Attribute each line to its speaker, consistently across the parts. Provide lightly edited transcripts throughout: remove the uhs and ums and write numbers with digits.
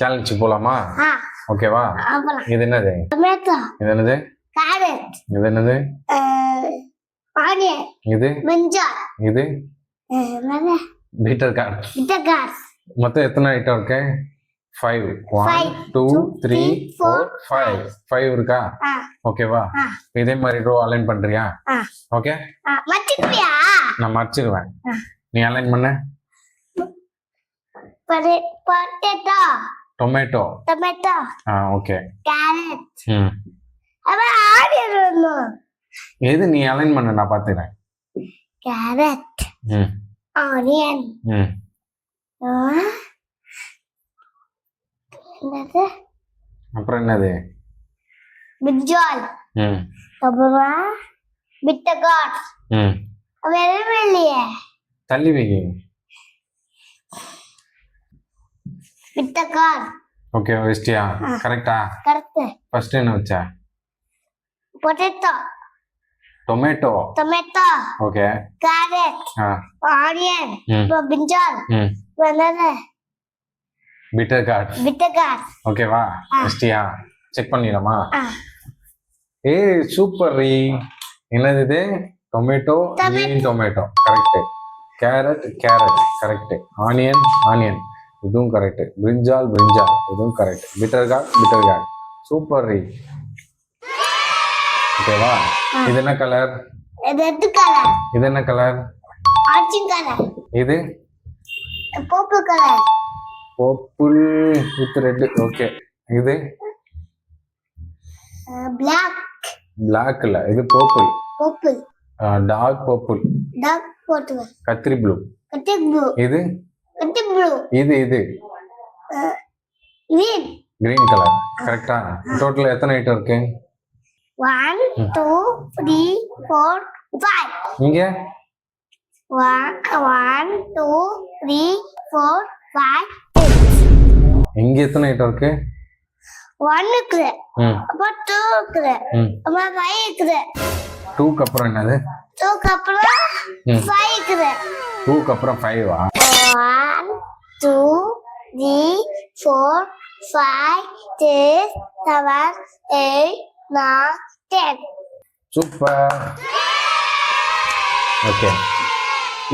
Speaker 1: Challenge போலாமா?
Speaker 2: ஆ
Speaker 1: ஓகேவா?
Speaker 2: போலாம்.
Speaker 1: இது என்னது?
Speaker 2: டொமேட்டோ,
Speaker 1: இது என்னது?
Speaker 2: கேரட்,
Speaker 1: இது என்னது?
Speaker 2: ஆனியன்,
Speaker 1: இது
Speaker 2: மஞ்சள்,
Speaker 1: இது
Speaker 2: என்னது?
Speaker 1: Bitter gourd.
Speaker 2: விட்டகார்,
Speaker 1: மொத்தம் எத்தனை ஐட்டம் இருக்கு? 5. 1
Speaker 2: Five,
Speaker 1: 2
Speaker 2: two,
Speaker 1: 3
Speaker 2: three,
Speaker 1: 4
Speaker 2: four,
Speaker 1: 5 5 இருக்கா?
Speaker 2: ஆ
Speaker 1: ஓகேவா?
Speaker 2: ஆ
Speaker 1: இதே மாதிரி ரோ அலைன் பண்றியா?
Speaker 2: ஆ
Speaker 1: ஓகே,
Speaker 2: மச்சிப்பியா?
Speaker 1: நான் மறைச்சிருவேன். நீ அலைன் பண்ண.
Speaker 2: Potato,
Speaker 1: tomato.
Speaker 2: Tomato,
Speaker 1: okay.
Speaker 2: Carrot,
Speaker 1: ம்
Speaker 2: அப்புறம் ஆனியன் ஒண்ணும்.
Speaker 1: எது நீ அலைன் பண்ண நான் பார்த்துக்கிறேன்.
Speaker 2: கேரட்,
Speaker 1: ம்
Speaker 2: ஆனியன்,
Speaker 1: ம்
Speaker 2: என்னது?
Speaker 1: அப்புறம் என்னது?
Speaker 2: பிரிஞ்சால்,
Speaker 1: ம்
Speaker 2: அப்புறம் விட்டகார்,
Speaker 1: ம்
Speaker 2: எதுவுமே இல்லையே.
Speaker 1: தள்ளி வை.
Speaker 2: விட்டகார்,
Speaker 1: ஓகே வச்சிட்டியா? கரெக்டா?
Speaker 2: கரெக்ட்.
Speaker 1: ஃபர்ஸ்ட் என்ன வச்ச?
Speaker 2: Potato,
Speaker 1: tomato.
Speaker 2: Tomato,
Speaker 1: okay.
Speaker 2: Carrot,
Speaker 1: ஆ
Speaker 2: ஆனியன்,
Speaker 1: ம்
Speaker 2: அப்புறம் பிரிஞ்சால்,
Speaker 1: ம்
Speaker 2: அப்புறம் என்னது?
Speaker 1: Bitter gourd.
Speaker 2: விட்டகார்.
Speaker 1: ஓகேவா? வச்சிட்டியா? செக் பண்ணிடலாமா?
Speaker 2: ஆ
Speaker 1: ஏய் சூப்பர் ரீ. என்னது இது? Tomato, green tomato correct. Carrot carrot correct. Onion onion இதுவும் கரெக்ட். பிரிஞ்சால் பிரிஞ்சால் இதுவும் கரெக்ட். பிட்டர் கார்ட் சூப்பர் ரீ. ஓகேவா? இது என்ன கலர்?
Speaker 2: ரெட் கலர்,
Speaker 1: இது என்ன கலர்?
Speaker 2: ஆரஞ்சு கலர்,
Speaker 1: இது
Speaker 2: purple colour,
Speaker 1: purple with red. Okay. இது
Speaker 2: பிளாக்,
Speaker 1: பிளாக் இல்ல, இது purple.
Speaker 2: Purple,
Speaker 1: dark purple.
Speaker 2: Dark purple,
Speaker 1: கத்திரி ப்ளூ.
Speaker 2: கட்டி ப்ளூ,
Speaker 1: இது
Speaker 2: கட்டி ப்ளூ,
Speaker 1: இது
Speaker 2: கிரீன்.
Speaker 1: கிரீன் கலர் கரெக்டா? டோட்டல் எத்தனை ஐட்டம் இருக்கு?
Speaker 2: 1 2 3 4 5.
Speaker 1: இங்க
Speaker 2: 1 2 3 4 5
Speaker 1: இங்க எத்தனை ஐட்டம் இருக்கு?
Speaker 2: 1 இருக்குது,
Speaker 1: ம்
Speaker 2: அப்புறம் 2 இருக்குது,
Speaker 1: ம்
Speaker 2: அப்புறம் 5 இருக்குது,
Speaker 1: 2க்கு அப்புறம் என்னது?
Speaker 2: 2க்கு அப்புறம்
Speaker 1: ம்
Speaker 2: 5 இருக்குது.
Speaker 1: 2க்கு அப்புறம் 5வா?
Speaker 2: 1 2 3 4 5 6 7 8 9 10.
Speaker 1: சூப்பர். ஓகே.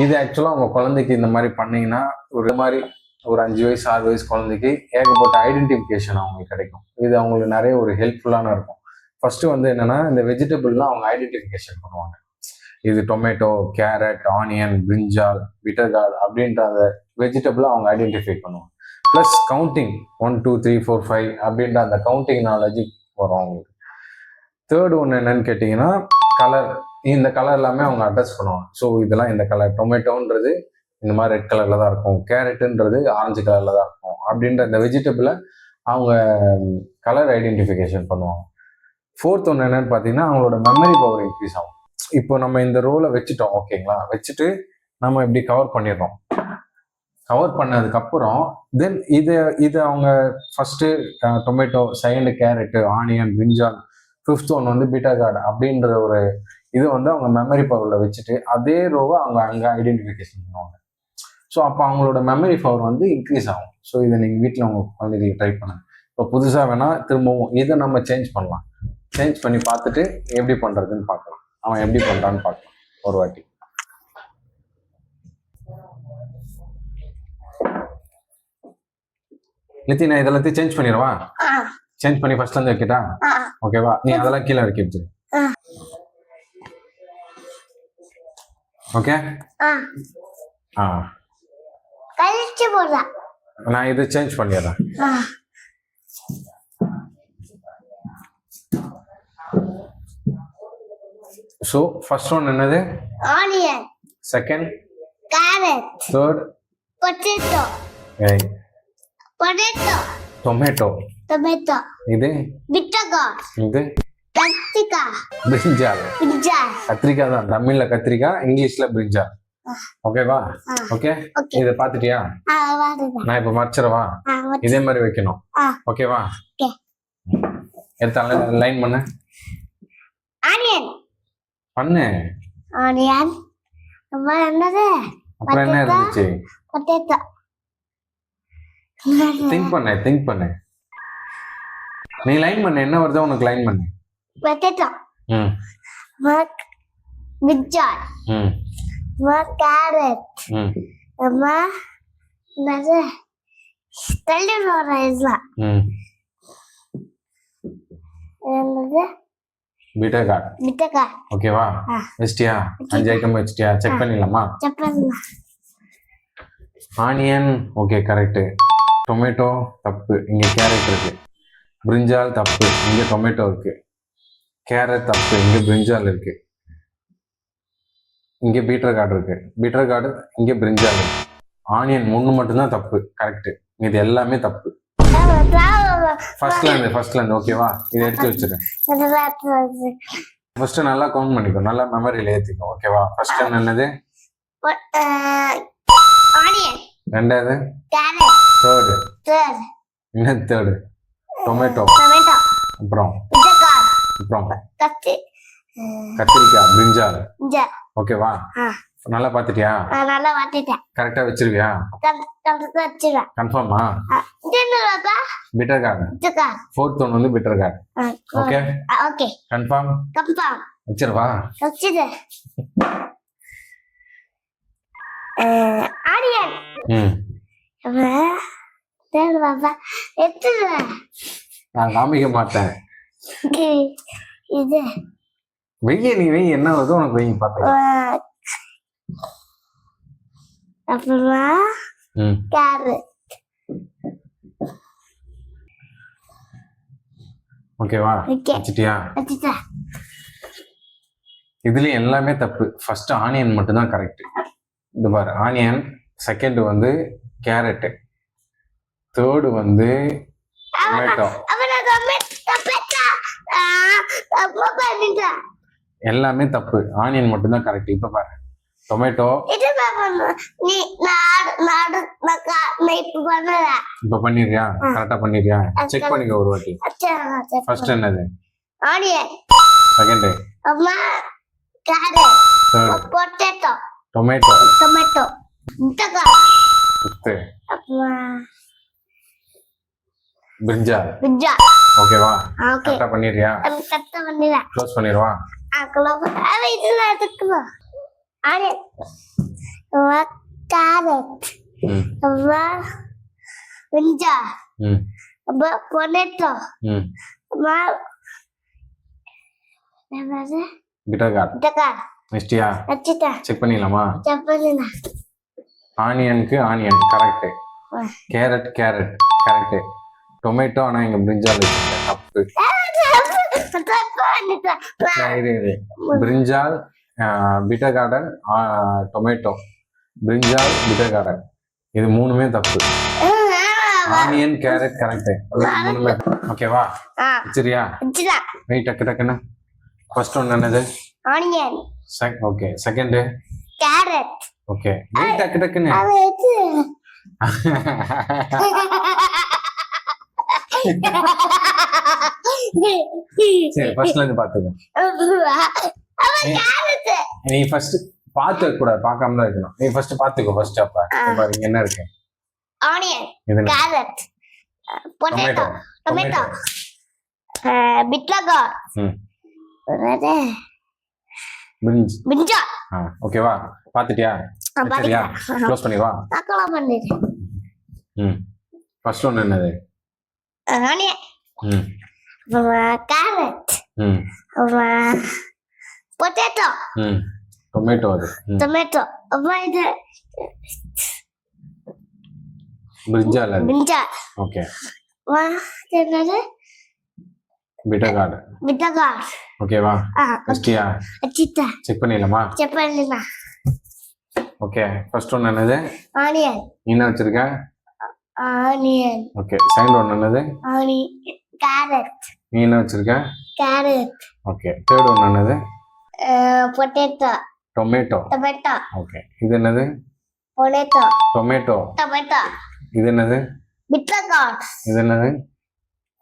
Speaker 1: இது ஆக்சுவலாக உங்கள் குழந்தைக்கு இந்த மாதிரி பண்ணீங்கன்னா ஒரு 5 வயசு 6 வயசு குழந்தைக்கு ஏகப்பட்ட ஐடென்டிஃபிகேஷன் அவங்களுக்கு கிடைக்கும். இது அவங்களுக்கு நிறைய ஒரு ஹெல்ப்ஃபுல்லான இருக்கும். ஃபர்ஸ்ட் வந்து என்னன்னா, இந்த வெஜிடபிள்லாம் அவங்க ஐடென்டிஃபிகேஷன் பண்ணுவாங்க. இது டொமேட்டோ, கேரட், ஆனியன், பிரிஞ்சால், பிட்டர்கார்ட் அப்படின்ற அந்த வெஜிடபிளை அவங்க ஐடென்டிஃபை பண்ணுவாங்க. ப்ளஸ் கவுண்டிங் 1 2 3 4 5 அப்படின்ற அந்த கவுண்டிங் நாலேஜ் வரும் அவங்களுக்கு. தேர்ட் ஒன்று என்னன்னு கேட்டிங்கன்னா, கலர். இந்த கலர் எல்லாமே அவங்க அட்ரஸ் பண்ணுவாங்க. ஸோ இதெல்லாம் இந்த கலர். டொமேட்டோன்றது இந்த மாதிரி ரெட் கலரில் தான் இருக்கும், கேரட்டுன்றது ஆரஞ்சு கலரில் தான் இருக்கும் அப்படின்ற இந்த வெஜிடபிளை அவங்க கலர் ஐடென்டிஃபிகேஷன் பண்ணுவாங்க. ஃபோர்த் ஒன்று என்னன்னு பார்த்தீங்கன்னா, அவங்களோட மெமரி பவர் இன்க்ரீஸ் ஆகும். இப்போ நம்ம இந்த ரோலை வச்சுட்டோம், ஓகேங்களா? வச்சுட்டு நம்ம இப்படி கவர் பண்ணிடுறோம். கவர் பண்ணதுக்கப்புறம் தென் இது அவங்க first tomato, second carrot, onion, brinjal, fifth one வந்து பீட்டர்கார்ட் அப்படின்ற ஒரு இது வந்து அவங்க மெமரி பவரில் வச்சுட்டு அதே ரோவை அவங்க அங்கே ஐடென்டிஃபிகேஷன் பண்ணுவாங்க. ஸோ அப்போ அவங்களோட மெமரி பவர் வந்து இன்க்ரீஸ் ஆகும். ஸோ இதை நீங்கள் வீட்டில் உங்கள் குழந்தைகளுக்கு ட்ரை பண்ணுங்க. இப்போ புதுசாக வேணால் திரும்பவும் இதை நம்ம சேஞ்ச் பண்ணலாம். சேஞ்ச் பண்ணி பார்த்துட்டு எப்படி பண்ணுறதுன்னு பார்க்கலாம். அவன் எப்படி பண்ணுறான்னு பார்க்கலாம் ஒரு வாட்டி. நித்தி, நான் இதெல்லாத்தையும் சேஞ்ச் பண்ணிடுவா? சேஞ்ச் பண்ணி ஃபர்ஸ்ட்ல இருந்து வைக்கிட்டா? ஓகேவா? நீ அதெல்லாம் கீழே இறக்கி வச்சிரு. ஓகே.
Speaker 2: கழிச்சு போடுறேன்.
Speaker 1: நான் இதை சேஞ்ச் பண்ணிடுறேன். ஸோ ஃபர்ஸ்ட் ஒன் என்னது?
Speaker 2: Onion,
Speaker 1: second
Speaker 2: carrot,
Speaker 1: third
Speaker 2: potato, potato,
Speaker 1: tomato,
Speaker 2: tomato,
Speaker 1: இது
Speaker 2: பிட்டர்கார்ட்,
Speaker 1: இது
Speaker 2: கத்திரிக்காய்,
Speaker 1: பிரிஞ்சால்.
Speaker 2: பிரிஞ்சால்,
Speaker 1: கத்திரிக்காய் தான், தமிழ்ல கத்திரிக்காய், இங்கிலீஷ்ல பிரிஞ்சால். ஓகேவா? ஓகே. இதை பார்த்துட்டியா? நான் இப்போ மறைச்சிடவா? இதே மாதிரி வைக்கணும். ஓகேவா? எடுத்தால லைன் பண்ணு.
Speaker 2: ஆனியன்
Speaker 1: பண்ணு.
Speaker 2: ஆனியன், அப்புறம் என்னது?
Speaker 1: அப்புறம் என்ன இருந்துச்சு?
Speaker 2: பொட்டேட்டோ,
Speaker 1: திங்க் பண்ணு நீ லைன் பண்ணு என்ன வருதோ உனக்கு லைன் பண்ணு
Speaker 2: potato,
Speaker 1: ம்
Speaker 2: brinjal,
Speaker 1: ம்
Speaker 2: carrot,
Speaker 1: ம்
Speaker 2: என்னது இதெல்லாம்
Speaker 1: ம்
Speaker 2: என்னது
Speaker 1: பீட்டர்
Speaker 2: மிட்டக்கா
Speaker 1: ஓகேவா
Speaker 2: ஆ.
Speaker 1: வச்சிட்டியா 5 ஐட்டம் வச்சிட்டியா செக் பண்ணிடலாமா
Speaker 2: chapati
Speaker 1: onion okay correct tomato தப்பு இங்கே கேரட் இருக்கு பிரிஞ்சால் தப்பு இங்கே டொமேட்டோ இருக்கு கேரட் தப்பு இங்கே பிரிஞ்சால் இருக்கு இங்கே பீட்டர் கார்டு இருக்கு பீட்டர் கார்டு இங்கே பிரிஞ்சால் இருக்கு ஆனியன் 3 மட்டும்தான் தப்பு கரெக்டு இது எல்லாமே தப்பு ஃபர்ஸ்ட்ல இருந்து ஓகேவா இதை எடுத்து வச்சிரு ஃபர்ஸ்ட் நல்லா கவுண்ட் பண்ணிக்கோ நல்லா மெமரியில ஏத்திக்கோ ஓகேவா ஃபர்ஸ்ட் என்னது
Speaker 2: ஆனியன்
Speaker 1: ரெண்டாவது
Speaker 2: கேரட்
Speaker 1: தேர்டு
Speaker 2: third
Speaker 1: என்ன தேர்டு டொமேட்டோ
Speaker 2: டொமேட்டோ
Speaker 1: அப்புறம்
Speaker 2: மிட்டக்கா
Speaker 1: அப்புறம்
Speaker 2: கத்தி
Speaker 1: கத்திரிக்காய் பிரிஞ்சால்
Speaker 2: இங்க
Speaker 1: ஓகேவா நல்லா பார்த்துட்டியா
Speaker 2: நான் நல்லா வாட்டிட்டேன்
Speaker 1: கரெக்டா வச்சிருவியா
Speaker 2: கரெக்டாக வச்சிருவேன்
Speaker 1: கன்ஃபார்மா
Speaker 2: என்னப்பா
Speaker 1: பிட்டர் கார்டு
Speaker 2: மிட்டக்கா
Speaker 1: ஃபோர்த் ஒன் வந்து bitter gourd okay
Speaker 2: okay
Speaker 1: confirm
Speaker 2: confirm
Speaker 1: வச்சிருவா
Speaker 2: வச்சிடு ஆனியன்
Speaker 1: ம்
Speaker 2: பாப்பா எத்தனை
Speaker 1: நான் காமிக்க மாட்டேன்
Speaker 2: இது
Speaker 1: நீ வெய் என்ன வருதோ உனக்கு வெய் பார்க்கலாம்
Speaker 2: அப்புறமா
Speaker 1: ம்
Speaker 2: கேரட்
Speaker 1: ஓகேவா
Speaker 2: Okay.
Speaker 1: வச்சிட்டியா
Speaker 2: வச்சுட்டேன்
Speaker 1: இதுலயும் எல்லாமே தப்பு ஃபர்ஸ்ட் ஆனியன் மட்டும் தான் கரெக்ட் இது பாரு ஆனியன் செகண்ட் வந்து கேரட் தேர்டு வந்து டொமேட்டோ
Speaker 2: அப்புறம் தப்பு பண்ணிட்டேன்
Speaker 1: எல்லாமே தப்பு ஆனியன் மட்டும் தான் கரெக்ட் இப்ப பாரு டொமேட்டோ
Speaker 2: இது நீ நான் இப்ப பண்ணுறேன்
Speaker 1: இப்ப பண்ணிடுறியா கரெக்டா பண்ணிடுறியா செக் பண்ணிக்க ஒரு வாட்டி ஃபர்ஸ்ட் என்னது
Speaker 2: ஆனியன்
Speaker 1: செகண்ட்
Speaker 2: அம்மா carrot
Speaker 1: third
Speaker 2: potato
Speaker 1: tomato
Speaker 2: tomato முட்டைக்கா
Speaker 1: ஃபிஃப்த்
Speaker 2: அப்புறமா
Speaker 1: பிரிஞ்சால்
Speaker 2: பிஜ்ஜா
Speaker 1: ஓகேவா
Speaker 2: ஓகே
Speaker 1: கரெக்டா பண்ணிடுறியா
Speaker 2: கரெக்டா பண்ணிடுறேன்
Speaker 1: க்ளோஸ் பண்ணிடுவா
Speaker 2: இதெல்லாம் எடுத்துக்குவோம் ஆனியன் கேரட்
Speaker 1: ம்
Speaker 2: அப்புறம் பிஞ்சா
Speaker 1: ம்
Speaker 2: அப்புறம் பொட்டேட்டோ
Speaker 1: ம்
Speaker 2: அப்புறம் என்னது
Speaker 1: பிட்டர் கார்டு
Speaker 2: முட்டைக்கா
Speaker 1: நெக்ஸ்டியா
Speaker 2: வச்சுட்டேன்
Speaker 1: செக் பண்ணிடலாமா
Speaker 2: சப்பாத்தினா
Speaker 1: ஆனியனுக்கு onion correct carrot carrot correct tomato ஆனா இங்க பிரிஞ்சால் வச்சிருக்கேன் தப்பு brinjal bitter gourd tomato brinjal bitter gourd இது மூணுமே தப்பு ஆனியன் கேரட் கரெக்ட் மூணுமே ஓகேவா சரியா வெயிட் டக்கு டக்குன்னு ஃபர்ஸ்ட் ஒன் என்னது
Speaker 2: onion
Speaker 1: okay second
Speaker 2: carrot
Speaker 1: okay wait டக்கு டக்குன்னு
Speaker 2: அது எது
Speaker 1: சரி ஃபர்ஸ்ட்ல இருந்து பாத்துக்கோ நீ ஃபர்ஸ்ட் பார்த்து கூடாது பார்க்காம தான் இருக்கணும் நீ ஃபர்ஸ்ட் பாத்துக்கோ ஃபர்ஸ்ட் அப்ப பாருங்க என்ன இருக்கு
Speaker 2: ஆனியன்
Speaker 1: இது
Speaker 2: கேரட் பொட்டேட்டோ
Speaker 1: டொமேட்டோ
Speaker 2: டொமேட்டோ பிட்லகா
Speaker 1: ம் பிரிஞ்ச்
Speaker 2: பிஞ்சா
Speaker 1: ஓகேவா பாத்துட்டியா சரியா க்ளோஸ் பண்ணிடுவா
Speaker 2: அக்கலாம் பண்ணிட்டேன்
Speaker 1: ம் ஃபர்ஸ்ட் ஒன் என்னது
Speaker 2: ஆனியன்
Speaker 1: ம்
Speaker 2: கேரட்
Speaker 1: ம்
Speaker 2: பொட்டேட்டோ
Speaker 1: ம் டொமேட்டோ அது
Speaker 2: டொமேட்டோ அப்புறம் இது
Speaker 1: பிரிஞ்சால் அது
Speaker 2: பிஞ்சா
Speaker 1: ஓகே
Speaker 2: என்னது
Speaker 1: பிட்டர் கார்டு
Speaker 2: பிட்டகா
Speaker 1: ஓகேவா நெக்ஸ்டியா
Speaker 2: வச்சுட்டேன்
Speaker 1: செக் பண்ணிடலாமா
Speaker 2: சப்பாத்தினா
Speaker 1: ஓகே ஃபர்ஸ்ட் ஒன் என்னது
Speaker 2: ஆனியன்
Speaker 1: நீ என்ன வச்சிருக்க
Speaker 2: ஆனியன்
Speaker 1: ஓகே செகண்ட் ஒன் என்னது
Speaker 2: கேரட்
Speaker 1: நீ என்ன வச்சிருக்க
Speaker 2: கேரட்
Speaker 1: ஓகே தேர்ட் ஒன் என்னது
Speaker 2: பொட்டேட்டோ
Speaker 1: டொமேட்டோ
Speaker 2: டொமேட்டோ
Speaker 1: ஓகே இது என்னது
Speaker 2: பொட்டேட்டோ
Speaker 1: டொமேட்டோ
Speaker 2: டொமேட்டோ
Speaker 1: இது என்னது
Speaker 2: பிட்டகா
Speaker 1: இது என்னது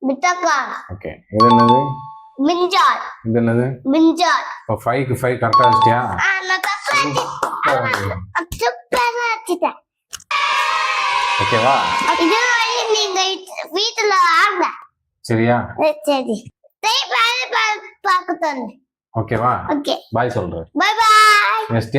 Speaker 2: பிட்டகா
Speaker 1: ஓகே இது என்னது
Speaker 2: மிஞ்சால்
Speaker 1: இது என்னது
Speaker 2: மிஞ்சால்
Speaker 1: இப்போ 5க்கு 5 கரெக்டா வச்சிட்டியா
Speaker 2: நான் தப்பா வச்சுட்டேன்
Speaker 1: ஓகேவா
Speaker 2: இது நீங்க வீட்டுல ஆடுங்க.
Speaker 1: சரியா?
Speaker 2: சரி சரி, பார்க்க தோணும்.
Speaker 1: ஓகேவா?
Speaker 2: ஓகே,
Speaker 1: பாய் சொல்றேன்.
Speaker 2: Bye bye.
Speaker 1: நெக்ஸ்ட்